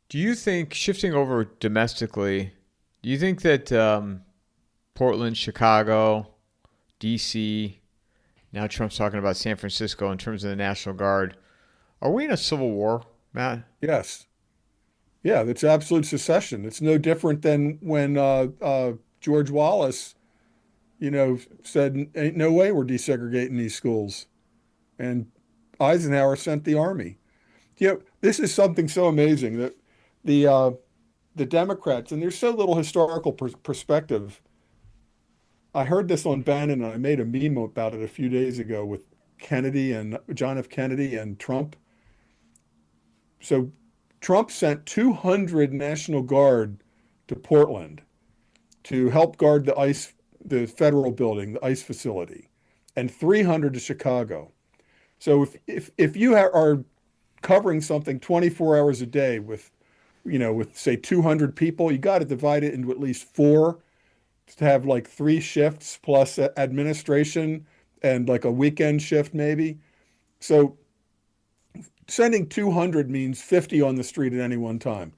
Do you think, shifting over domestically, do you think that Portland, Chicago, D.C., now Trump's talking about San Francisco in terms of the National Guard, are we in a civil war, Matt? Yes. Yeah, that's absolute secession. It's no different than when George Wallace, said, "Ain't no way we're desegregating these schools," and Eisenhower sent the army. This is something so amazing that the uh, the Democrats, and there's so little historical perspective. I heard this on Bannon, and I made a meme about it a few days ago with Kennedy and John F. Kennedy and Trump. So Trump sent 200 National Guard to Portland to help guard the federal building, the ICE facility, and 300 to Chicago. So if you are covering something 24 hours a day with say 200 people, you got to divide it into at least four to have like three shifts plus administration and like a weekend shift maybe. So sending 200 means 50 on the street at any one time.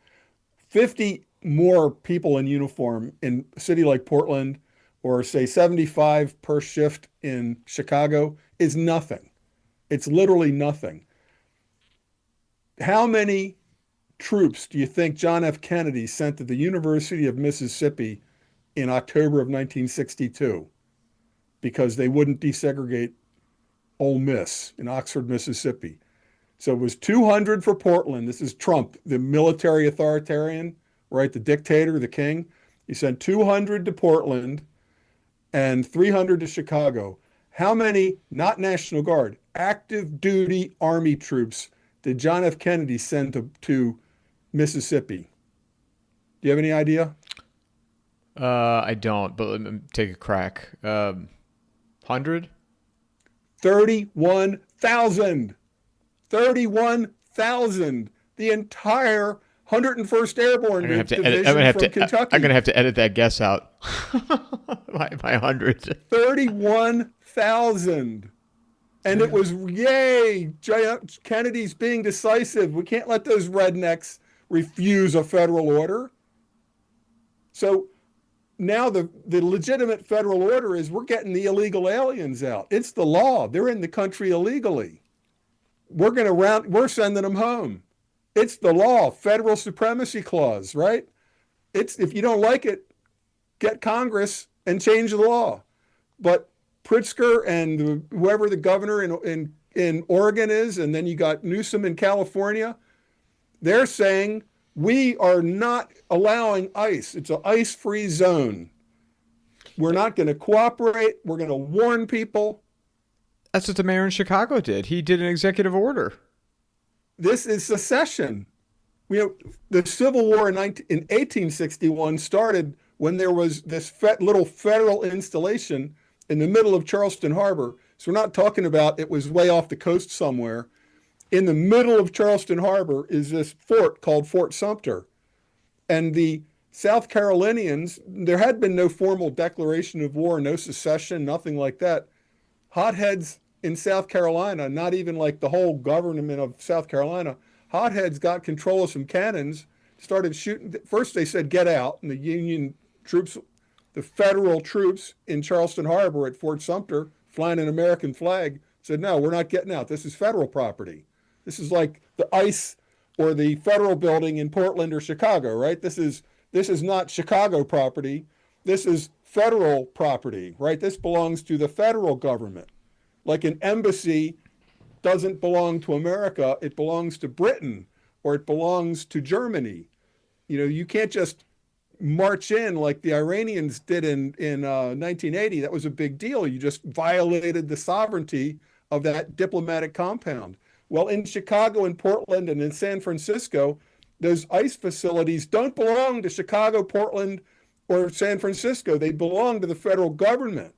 50 more people in uniform in a city like Portland, or say 75 per shift in Chicago, is nothing. It's literally nothing. How many troops do you think John F. Kennedy sent to the University of Mississippi in October of 1962 because they wouldn't desegregate Ole Miss in Oxford, Mississippi? So it was 200 for Portland. This is Trump, the military authoritarian, right? The dictator, the king. He sent 200 to Portland and 300 to Chicago. How many, not National Guard, active duty Army troops did John F. Kennedy send to Mississippi? Do you have any idea? I don't, but let me take a crack. 100? 31,000. 31,000. The entire 101st I'm Airborne gonna have to edit. Division from I'm Kentucky. gonna have to edit that guess out by 100. 31,000. And it was, yay, Kennedy's being decisive. We can't let those rednecks refuse a federal order. So now the legitimate federal order is we're getting the illegal aliens out. It's the law. They're in the country illegally. We're sending them home. It's the law, federal supremacy clause, right? It's if you don't like it, get Congress and change the law. But Pritzker and whoever the governor in Oregon is, and then you got Newsom in California, they're saying we are not allowing ICE. It's an ICE-free zone. We're not going to cooperate. We're going to warn people. That's what the mayor in Chicago did. He did an executive order. This is secession. The Civil War in 1861 started when there was this little federal installation in the middle of Charleston Harbor. So we're not talking about it was way off the coast somewhere. In the middle of Charleston Harbor is this fort called Fort Sumter. And the South Carolinians, there had been no formal declaration of war, no secession, nothing like that. Hotheads in South Carolina, not even like the whole government of South Carolina, hotheads got control of some cannons, started shooting. First they said get out, and the Union troops, the federal troops in Charleston Harbor at Fort Sumter, flying an American flag, said no, we're not getting out. This is federal property. This is like the ICE or the federal building in Portland or Chicago, right? This is not Chicago property. This is federal property, right? This belongs to the federal government. Like an embassy doesn't belong to America, it belongs to Britain or it belongs to Germany. You can't just march in like the Iranians did in 1980. That was a big deal. You just violated the sovereignty of that diplomatic compound. Well, in Chicago and Portland and in San Francisco, those ICE facilities don't belong to Chicago, Portland, or San Francisco. They belong to the federal government.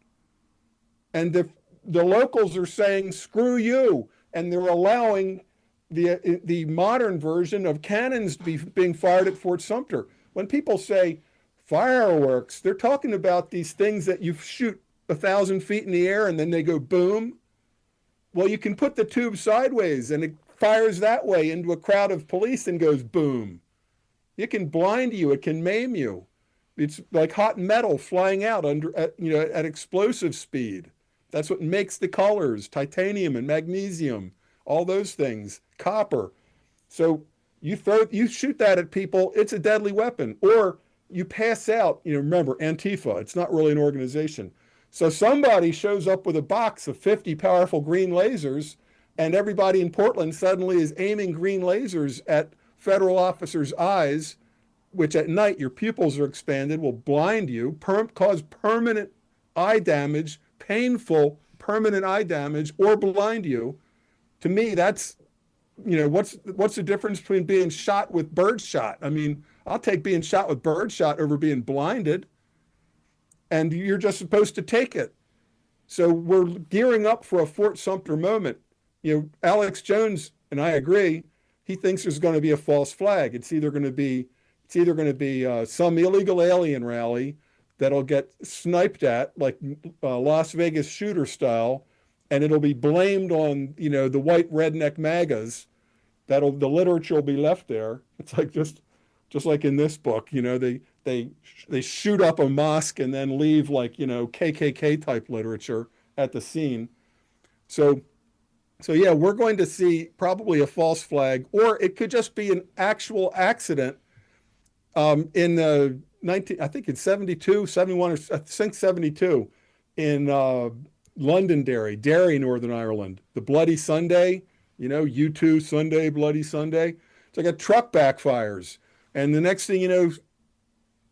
And the locals are saying, screw you. And they're allowing the modern version of cannons being fired at Fort Sumter. When people say fireworks, they're talking about these things that you shoot 1,000 feet in the air and then they go boom. Well, you can put the tube sideways and it fires that way into a crowd of police and goes boom. It can blind you. It can maim you. It's like hot metal flying out at explosive speed. That's what makes the colors, titanium and magnesium, all those things, copper. So you shoot that at people, it's a deadly weapon. Or you pass out, remember, Antifa, it's not really an organization. So somebody shows up with a box of 50 powerful green lasers, and everybody in Portland suddenly is aiming green lasers at federal officers' eyes, which at night your pupils are expanded, will blind you, cause permanent eye damage, painful permanent eye damage, or blind you. To me, that's, what's the difference between being shot with birdshot? I mean, I'll take being shot with birdshot over being blinded, and you're just supposed to take it. So we're gearing up for a Fort Sumter moment. Alex Jones, and I agree, he thinks there's going to be a false flag. It's either going to be some illegal alien rally that'll get sniped at, like Las Vegas shooter style, and it'll be blamed on the white redneck MAGAs. The literature will be left there. It's like just like in this book, they shoot up a mosque and then leave like KKK type literature at the scene. So yeah, we're going to see probably a false flag, or it could just be an actual accident. In the I think it's 72, 71, or I think 72, in Londonderry, Northern Ireland. The Bloody Sunday, U2 Sunday, Bloody Sunday. It's like a truck backfires, and the next thing you know,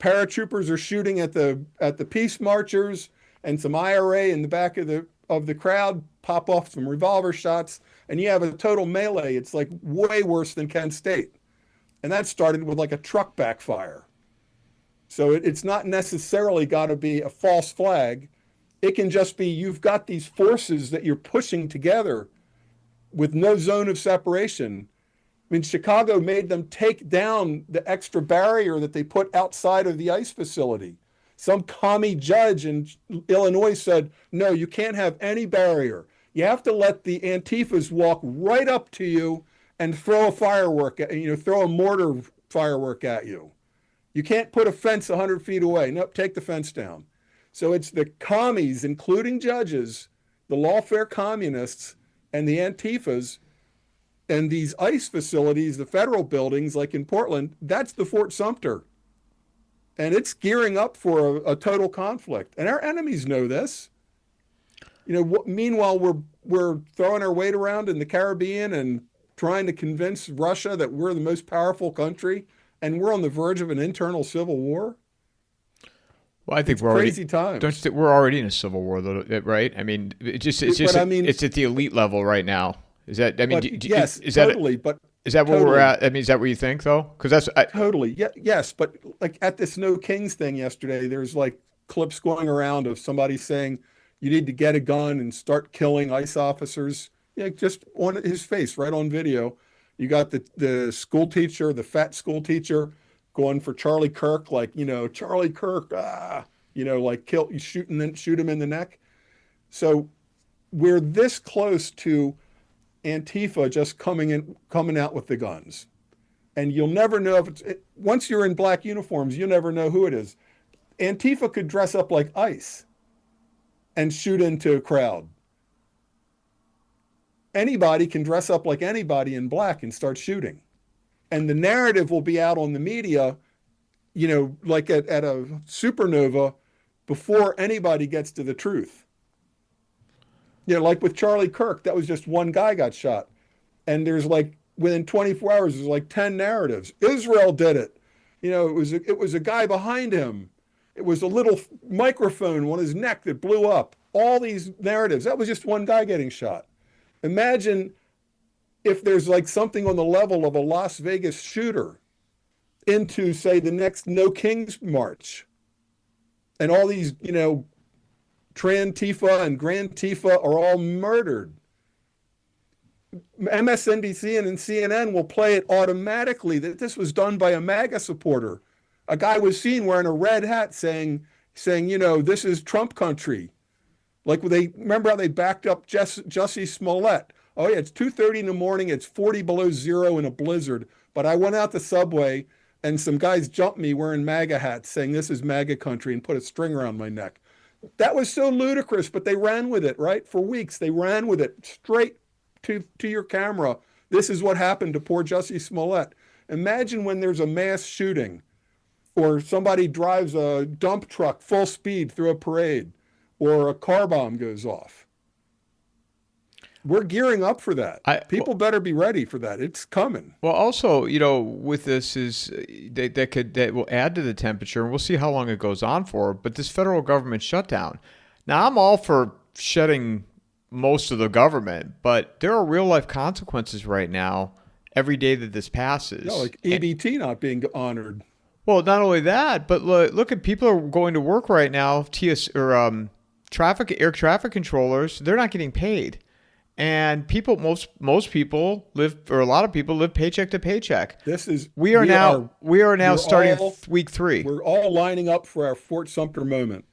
paratroopers are shooting at the peace marchers, and some IRA in the back of the crowd pop off some revolver shots, and you have a total melee. It's like way worse than Kent State. And that started with like a truck backfire. So it's not necessarily got to be a false flag. It can just be you've got these forces that you're pushing together with no zone of separation. I mean, Chicago made them take down the extra barrier that they put outside of the ice facility. Some commie judge in Illinois said, no, you can't have any barrier. You have to let the Antifas walk right up to you and throw a firework, throw a mortar firework at you. You can't put a fence 100 feet away. Nope, take the fence down. So it's the commies, including judges, the lawfare communists, and the Antifas, and these ICE facilities, the federal buildings like in Portland, that's the Fort Sumter. And it's gearing up for a total conflict. And our enemies know this. Meanwhile, we're throwing our weight around in the Caribbean and trying to convince Russia that we're the most powerful country, and we're on the verge of an internal civil war. Well, I think it's crazy times. Don't you think we're already in a civil war, though, right? I mean, it's at the elite level right now. Is that? I mean, yes, totally. But is that where we're at? I mean, is that where you think though? Because totally. Yeah, yes. But like at this No Kings thing yesterday, there's like clips going around of somebody saying you need to get a gun and start killing ICE officers. Yeah, just on his face, right on video. You got the school teacher, the fat school teacher, going for Charlie Kirk, like Charlie Kirk, like shoot him in the neck. So we're this close to Antifa just coming out with the guns, and you'll never know if once you're in black uniforms, you'll never know who it is. Antifa could dress up like ICE and shoot into a crowd. Anybody can dress up like anybody in black and start shooting. And the narrative will be out on the media, like at a supernova before anybody gets to the truth. Like with Charlie Kirk, that was just one guy got shot. And there's like, within 24 hours, there's like 10 narratives. Israel did it. It was a guy behind him. It was a little microphone on his neck that blew up. All these narratives. That was just one guy getting shot. Imagine if there's like something on the level of a Las Vegas shooter into, say, the next No Kings March. And all these, Tran-Tifa and Grand Tifa are all murdered. MSNBC and CNN will play it automatically that this was done by a MAGA supporter. A guy was seen wearing a red hat saying, this is Trump country. Like remember how they backed up Jussie Smollett, Oh yeah, it's 2:30 in the morning. It's 40 below zero in a blizzard. But I went out the subway and some guys jumped me wearing MAGA hats saying this is MAGA country and put a string around my neck. That was so ludicrous, but they ran with it, right? For weeks, they ran with it straight to your camera. This is what happened to poor Jussie Smollett. Imagine when there's a mass shooting or somebody drives a dump truck full speed through a parade or a car bomb goes off. We're gearing up for that. People better be ready for that. It's coming. Well, also, with this is that will add to the temperature, and we'll see how long it goes on for. But this federal government shutdown. Now, I'm all for shutting most of the government, but there are real life consequences right now. Every day that this passes, like EBT not being honored. Well, not only that, but look at people are going to work right now. Air traffic controllers, they're not getting paid. And most people live, or a lot of people live paycheck to paycheck. We are now starting week 3. We're all lining up for our Fort Sumter moment.